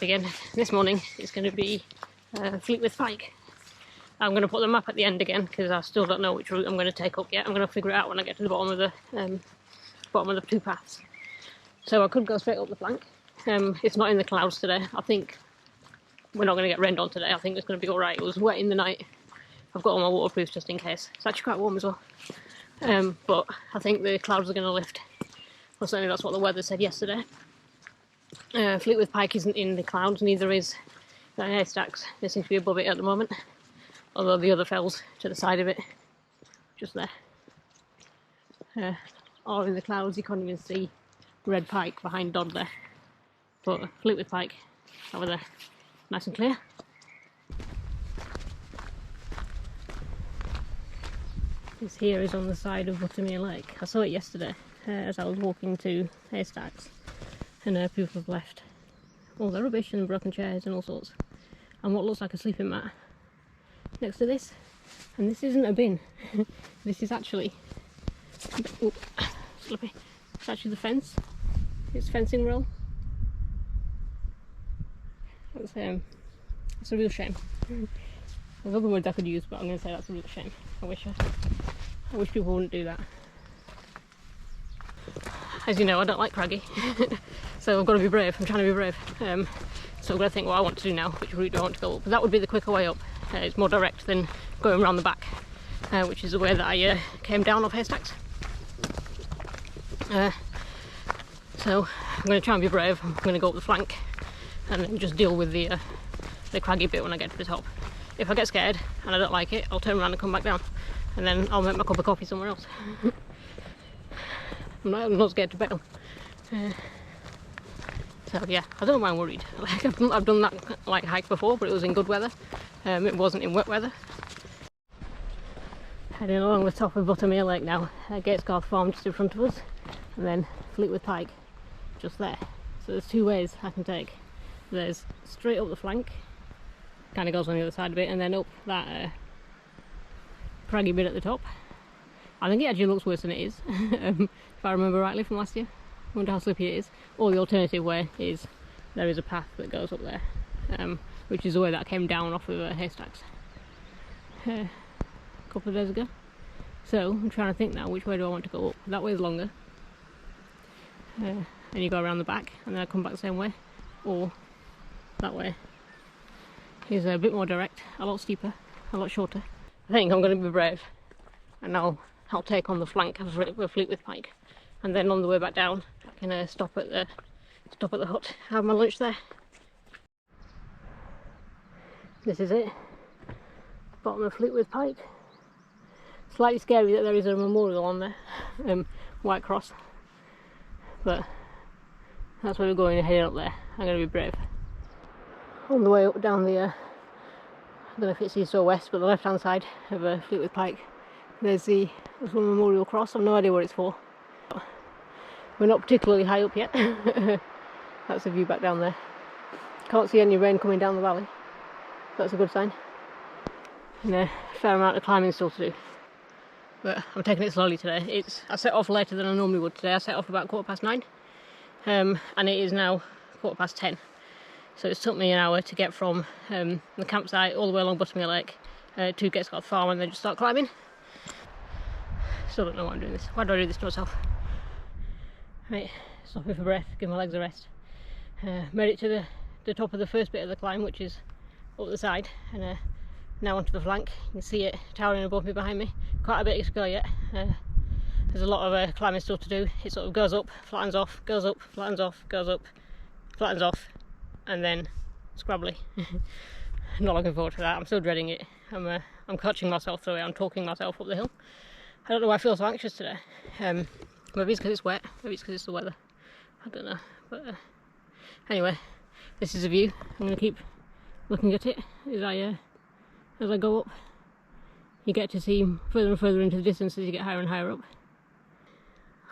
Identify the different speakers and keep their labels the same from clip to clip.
Speaker 1: again. This morning it's going to be Fleetwith Pike. I'm going to put the map at the end again because I still don't know which route I'm going to take up yet. I'm going to figure it out when I get to the bottom of the two paths. So I could go straight up the flank. It's not in the clouds today. I think we're not going to get rained on today. I think it's going to be alright. It was wet in the night. I've got all my waterproofs just in case. It's actually quite warm as well. But I think the clouds are going to lift. Well, certainly that's what the weather said yesterday. Fleetwith Pike isn't in the clouds, neither is the haystacks. They seem to be above it at the moment. Although the other fells to the side of it, just there, are in the clouds. You can't even see red pike behind Dodd there. But Fleetwith Pike over there, nice and clear. This here is on the side of Buttermere Lake. I saw it yesterday as I was walking to haystacks, and people have left all their rubbish and broken chairs and all sorts, and what looks like a sleeping mat next to this. And this isn't a bin. This is actually, oh, slippy. It's actually the fence. It's fencing roll. That's a real shame. There's other words I could use, but I'm going to say that's a real shame. I wish people wouldn't do that. As you know, I don't like craggy, so I've got to be brave. I'm trying to be brave. So I've got to think what I want to do now. Which route do I want to go up? But that would be the quicker way up. It's more direct than going around the back, which is the way that I came down off haystacks. So I'm going to try and be brave. I'm going to go up the flank and then just deal with the craggy bit when I get to the top. If I get scared and I don't like it, I'll turn around and come back down, and then I'll make my cup of coffee somewhere else. I'm not scared to bail. So yeah, I don't know why I'm worried. Like I've done that like hike before, but it was in good weather. It wasn't in wet weather. Heading along the top of Buttermere Lake now. Gatesgarth farm just in front of us, and then Fleetwith Pike just there. So there's two ways I can take. There's straight up the flank, kind of goes on the other side of it, and then up that craggy bit at the top. I think it actually looks worse than it is, if I remember rightly from last year. I wonder how slippy it is. Or the alternative way is there is a path that goes up there, which is the way that I came down off of haystacks a couple of days ago. So I'm trying to think now, which way do I want to go up? That way is longer, and you go around the back and then I come back the same way, or that way is a bit more direct, a lot steeper, a lot shorter. I think I'm going to be brave, and I'll take on the flank of Fleetwith Pike, and then on the way back down I can stop at the hut, have my lunch there. This is it, bottom of Fleetwith Pike. Slightly scary that there is a memorial on there, white cross, but that's where we're going to head up there. I'm going to be brave. On the way up down the, I don't know if it's east or west, but the left hand side of Fleetwith Pike, there's the little memorial cross. I've no idea what it's for. We're not particularly high up yet. That's the view back down there. Can't see any rain coming down the valley. That's a good sign. And a fair amount of climbing still to do. But I'm taking it slowly today. I set off later than I normally would today. I set off about 9:15. And it is now 10:15. So it's took me an hour to get from the campsite all the way along Buttermere Lake to Gatesgarth farm, and then just start climbing. Still don't know why I'm doing this. Why do I do this to myself? Right, stopping for breath, give my legs a rest. Made it to the top of the first bit of the climb, which is up the side, and now onto the flank. You can see it towering above me behind me. Quite a bit to go yet. There's a lot of climbing still to do. It sort of goes up, flattens off, goes up, flattens off, goes up, flattens off, and then scrabbly. Not looking forward to that. I'm still dreading it. I'm coaching myself through it. I'm talking myself up the hill. I don't know why I feel so anxious today. Maybe it's because it's wet. Maybe it's because it's the weather. I don't know. But anyway, this is a view. I'm going to keep looking at it as I go up. You get to see further and further into the distance as you get higher and higher up.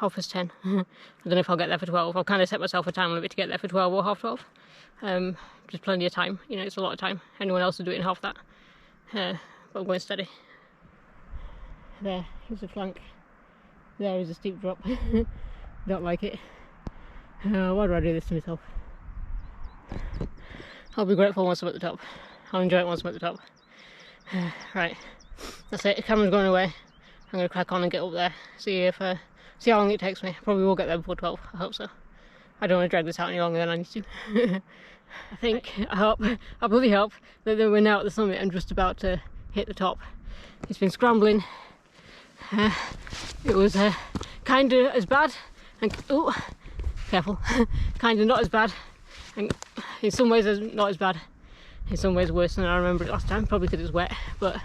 Speaker 1: 10:30. I don't know if I'll get there for 12. I've kind of set myself a time limit to get there for 12 or 12:30. Just plenty of time. You know, it's a lot of time. Anyone else will do it in half that. But I'm going steady. There is a flank. There is a steep drop. Don't like it. Why do I do this to myself? I'll be grateful once I'm at the top. I'll enjoy it once I'm at the top. Right, that's it. The camera's going away. I'm going to crack on and get up there. See how long it takes me. Probably will get there before 12. I hope so. I don't want to drag this out any longer than I need to. I bloody hope that we're now at the summit and just about to hit the top. It's been scrambling. It was kind of as bad, and oh, careful, kind of not as bad, and in some ways not as bad, in some ways worse than I remember it last time, probably because it's wet, but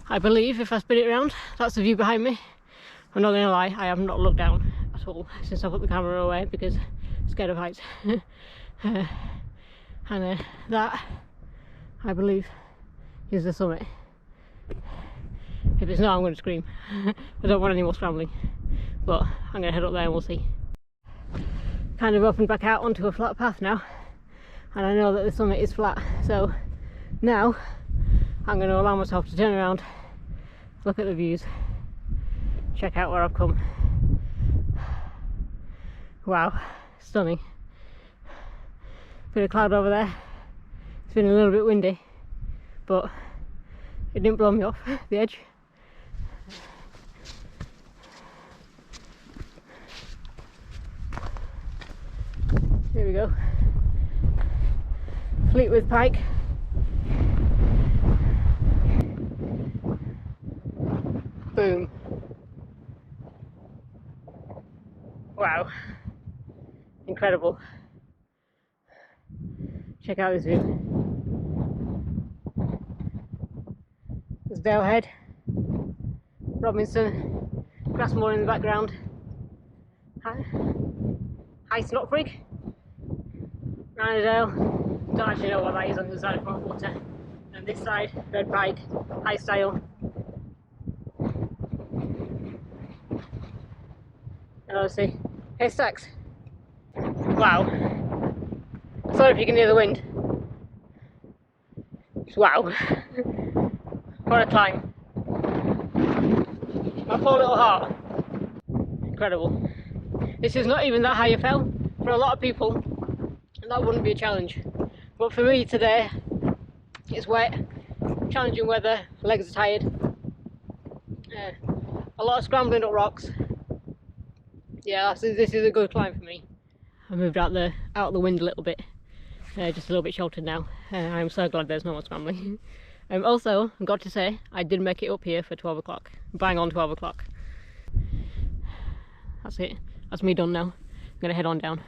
Speaker 1: I believe if I spin it around, that's the view behind me. I'm not going to lie, I have not looked down at all since I put the camera away because I'm scared of heights. And that, I believe, is the summit. If it's not, I'm going to scream. I don't want any more scrambling, but I'm going to head up there and we'll see. Kind of opened back out onto a flat path now, and I know that the summit is flat, so now I'm going to allow myself to turn around, look at the views, check out where I've come. Wow, stunning. Bit of cloud over there. It's been a little bit windy, but it didn't blow me off the edge. Here we go. Fleetwith Pike. Boom. Wow. Incredible. Check out this view. There's Dalehead, Robinson, Grassmore in the background. High Snotfrig, Rynerdale, don't actually know what that is on the other side of Frogwater. And this side, Red Pike, High Style. And obviously, Haystacks. Wow. Sorry if you can hear the wind. Wow. What a climb. My poor little heart. Incredible. This is not even that high a fell. For a lot of people, that wouldn't be a challenge. But for me today, it's wet, challenging weather, legs are tired. A lot of scrambling up rocks. Yeah, this is a good climb for me. I moved out the wind a little bit. Just a little bit sheltered now. I'm so glad there's no more scrambling. Also, I've got to say, I did make it up here for 12 o'clock. Bang on 12 o'clock. That's it. That's me done now. I'm going to head on down.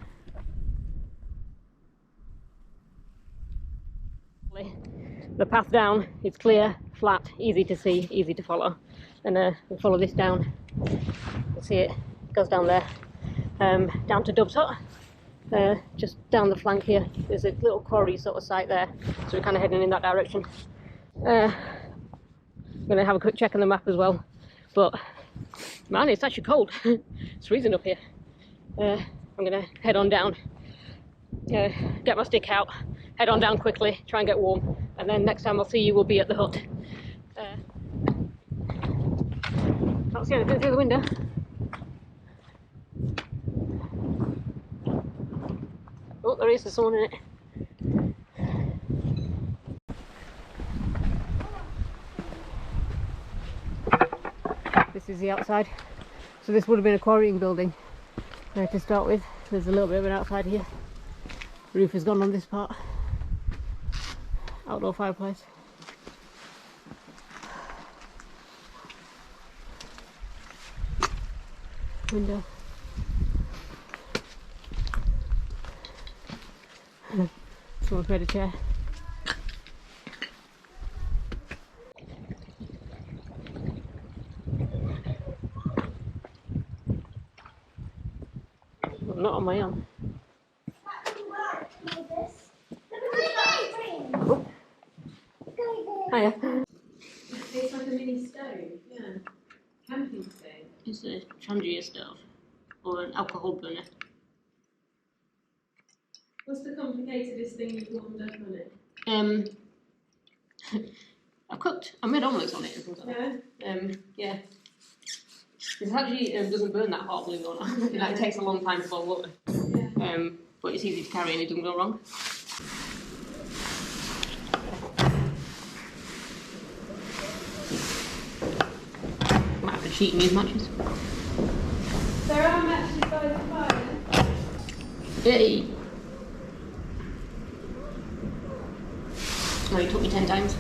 Speaker 1: The path down is clear, flat, easy to see, easy to follow. And we'll follow this down. You'll see it goes down there. Down to Dove's Hut. Just down the flank here, there's a little quarry sort of site there, so we're kind of heading in that direction. I'm going to have a quick check on the map as well, but man, it's actually cold. It's freezing up here. I'm going to head on down, get my stick out, head on down quickly, try and get warm, and then next time I'll see you will be at the hut. Can't see anything through the window. Oh, there is someone in it. This is the outside. So this would have been a quarrying building to start with. There's a little bit of an outside here. The roof is gone on this part. Outdoor fireplace. Window. Someone's made a chair. I'm not on my own. Oh. Hiya.
Speaker 2: It's like a mini stove, yeah. Camping stove.
Speaker 1: It's a Chandria stove, or an alcohol burner.
Speaker 2: What's the complicatedest thing you've warmed up on it?
Speaker 1: I made omelettes on it and things like that. Yeah. It actually doesn't burn that hot, believe it or not. It takes a long time to boil water.
Speaker 2: Yeah.
Speaker 1: But it's easy to carry and it doesn't go wrong. sheet and use matches.
Speaker 2: There are matches by the fire.
Speaker 1: Hey! Oh, it took me 10 times.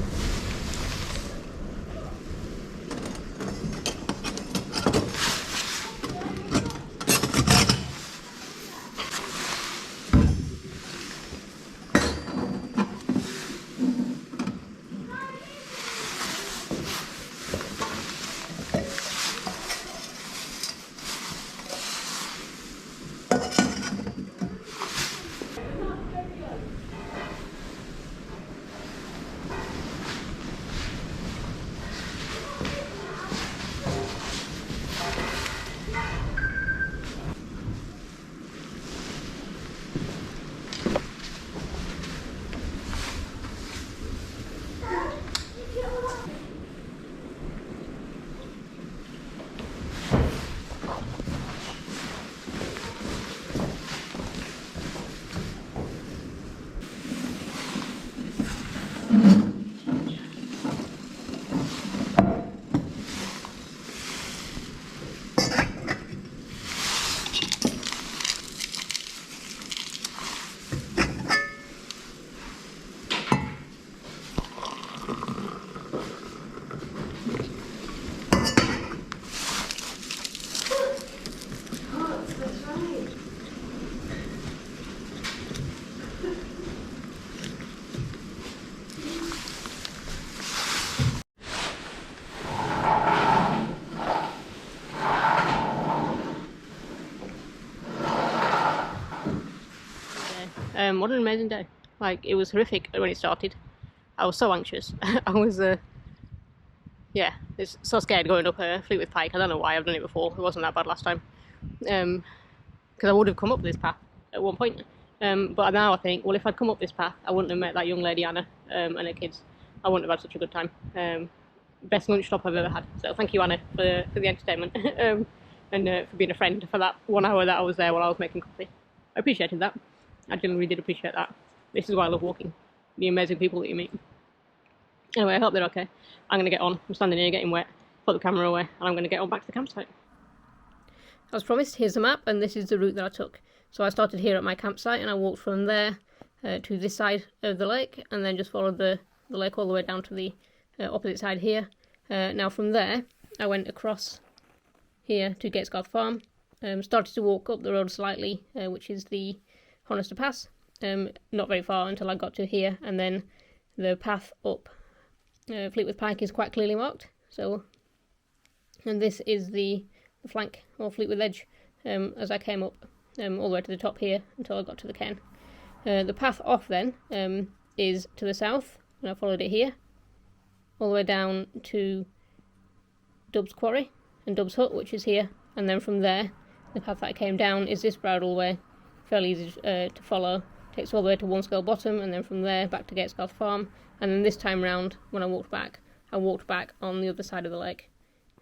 Speaker 1: What an amazing day. Like, it was horrific when it started. I was so anxious. I was, yeah, it's so scared going up Fleetwith Pike. I don't know why, I've done it before. It wasn't that bad last time. Because I would have come up this path at one point. But now I think, well, if I'd come up this path, I wouldn't have met that young lady, Anna, and her kids. I wouldn't have had such a good time. Best lunch stop I've ever had. So thank you, Anna, for the entertainment. And for being a friend for that 1 hour that I was there while I was making coffee. I appreciated that. I genuinely did appreciate that. This is why I love walking. The amazing people that you meet. Anyway, I hope they're okay. I'm going to get on. I'm standing here getting wet. Put the camera away, and I'm going to get on back to the campsite. As promised, here's the map, and this is the route that I took. So I started here at my campsite, and I walked from there to this side of the lake, and then just followed the lake all the way down to the opposite side here. Now from there, I went across here to Gatesgarth farm. Started to walk up the road slightly, which is the Honister Pass, not very far until I got to here, and then the path up Fleetwith Pike is quite clearly marked. So, and this is the flank, or Fleetwith Edge, as I came up all the way to the top here until I got to the cairn. The path off then is to the south, and I followed it here, all the way down to Dub's Quarry and Dub's Hut, which is here, and then from there, the path that I came down is this bridle way. Fairly easy to follow, takes all the way to One Skull Bottom, and then from there back to Gatesgarth farm, and then this time round when I walked back on the other side of the lake,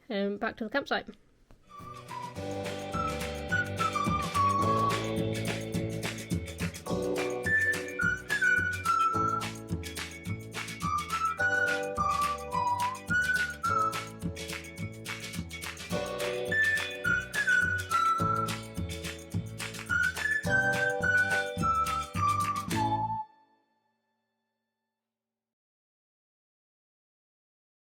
Speaker 1: back to the campsite.